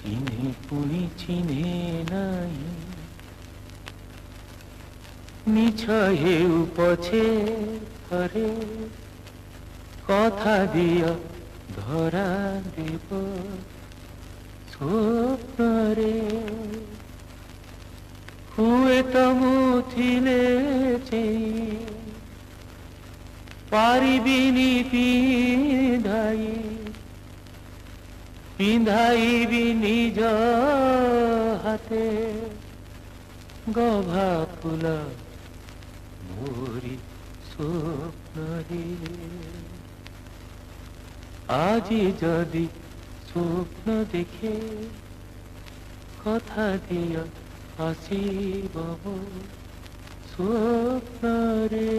চিনে পুনি চিনে নাই নিছয়ে উপছে করে কথা দিও ধরা দেব স্বপ্নরে हुएत मुथिले पारिबिनी पिंधाई पिंधाईबी निज हाथे गभा फूल मोरी स्वप्नरे आजी जदि स्वप्न देखे कथा दिया আসিব স্বপ্নরে।